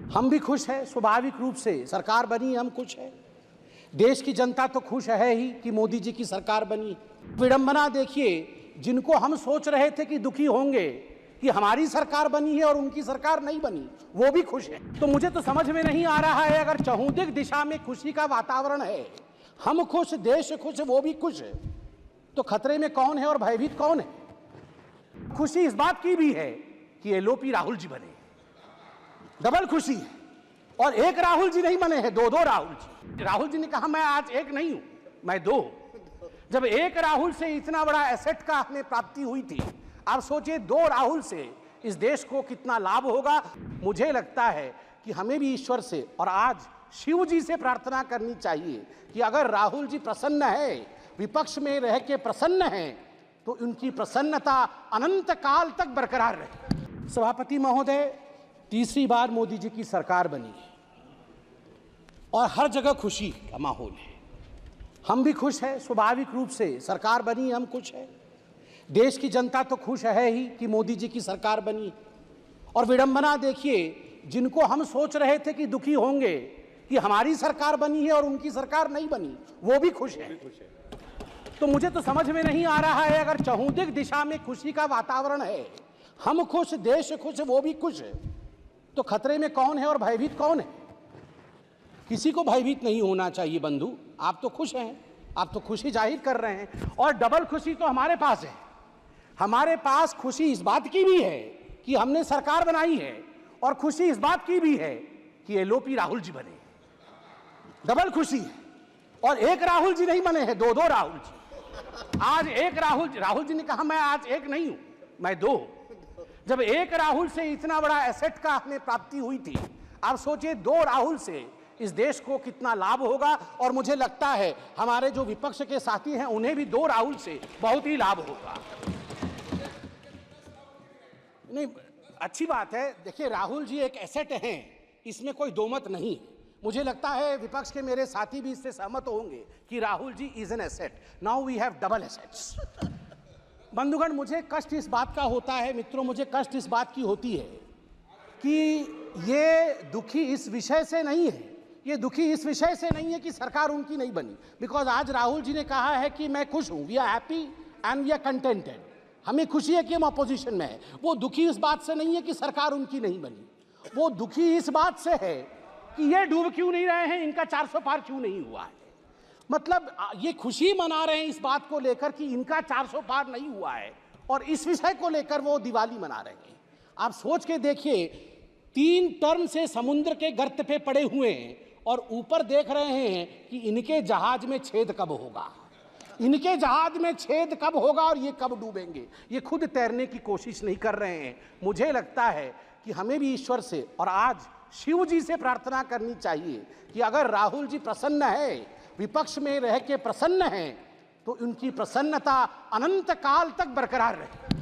हम भी खुश हैं, स्वाभाविक रूप से सरकार बनी, हम खुश हैं। देश की जनता तो खुश है ही कि मोदी जी की सरकार बनी। विडंबना देखिए, जिनको हम सोच रहे थे कि दुखी होंगे कि हमारी सरकार बनी है और उनकी सरकार नहीं बनी, वो भी खुश है। तो मुझे तो समझ में नहीं आ रहा है, अगर चहुंदिक दिशा में खुशी का वातावरण है, हम खुश, देश खुश, वो भी खुश है, तो खतरे में कौन है और भयभीत कौन है? खुशी इस बात की भी है कि एलओपी राहुल जी बने, डबल खुशी है। और एक राहुल जी नहीं बने हैं, दो दो राहुल जी। राहुल जी ने कहा मैं आज एक नहीं हूं, मैं दो। जब एक राहुल से इतना बड़ा एसेट का हमें प्राप्ति हुई थी, आप सोचिए दो राहुल से इस देश को कितना लाभ होगा। मुझे लगता है कि हमें भी ईश्वर से और आज शिव जी से प्रार्थना करनी चाहिए कि अगर राहुल जी प्रसन्न है, विपक्ष में रह के प्रसन्न है, तो उनकी प्रसन्नता अनंत काल तक बरकरार रहे। सभापति महोदय, तीसरी बार मोदी जी की सरकार बनी है और हर जगह खुशी का माहौल है। हम भी खुश हैं, स्वाभाविक रूप से सरकार बनी, हम खुश हैं। देश की जनता तो खुश है ही कि मोदी जी की सरकार बनी। और विडंबना देखिए, जिनको हम सोच रहे थे कि दुखी होंगे कि हमारी सरकार बनी है और उनकी सरकार नहीं बनी, वो भी खुश है। तो मुझे तो समझ में नहीं आ रहा है, अगर चहुंदिक दिशा में खुशी का वातावरण है, हम खुश, देश खुश, वो भी खुश है, तो खतरे में कौन है और भयभीत कौन है? किसी को भयभीत नहीं होना चाहिए बंधु। आप तो खुश हैं, आप तो खुशी जाहिर कर रहे हैं, और डबल खुशी तो हमारे पास है। हमारे पास खुशी इस बात की भी है कि हमने सरकार बनाई है, और खुशी इस बात की भी है कि एलओपी राहुल जी बने, डबल खुशी है। और एक राहुल जी नहीं बने हैं, दो दो राहुल जी। आज एक राहुल जी ने कहा मैं आज एक नहीं हूं, मैं दो। जब एक राहुल से इतना बड़ा एसेट का हमें प्राप्ति हुई थी, आप सोचिए दो राहुल से इस देश को कितना लाभ होगा। और मुझे लगता है हमारे जो विपक्ष के साथी हैं, उन्हें भी दो राहुल से बहुत ही लाभ होगा। नहीं, अच्छी बात है। देखिए, राहुल जी एक एसेट हैं, इसमें कोई दो मत नहीं। मुझे लगता है विपक्ष के मेरे साथी भी इससे सहमत होंगे कि Rahul ji is an asset. Now we have double assets. बंधुगण, मुझे कष्ट इस बात का होता है, मित्रों, मुझे कष्ट इस बात की होती है कि ये दुखी इस विषय से नहीं है, ये दुखी इस विषय से नहीं है कि सरकार उनकी नहीं बनी। बिकॉज आज राहुल जी ने कहा है कि मैं खुश हूं, we are happy and we are contented, हमें खुशी है कि हम अपोजिशन में है। वो दुखी इस बात से नहीं है कि सरकार उनकी नहीं बनी, वो दुखी इस बात से है कि ये डूब क्यों नहीं रहे हैं, इनका 400 पार क्यों नहीं हुआ है। मतलब ये खुशी मना रहे हैं इस बात को लेकर कि इनका 400 पार नहीं हुआ है, और इस विषय को लेकर वो दिवाली मना रहे हैं। आप सोच के देखिए, 3 टर्म से समुद्र के गर्त पे पड़े हुए हैं और ऊपर देख रहे हैं कि इनके जहाज में छेद कब होगा, इनके जहाज में छेद कब होगा और ये कब डूबेंगे। ये खुद तैरने की कोशिश नहीं कर रहे हैं। मुझे लगता है कि हमें भी ईश्वर से और आज शिव जी से प्रार्थना करनी चाहिए कि अगर राहुल जी प्रसन्न है, विपक्ष में रह के प्रसन्न हैं, तो उनकी प्रसन्नता अनंत काल तक बरकरार रहे।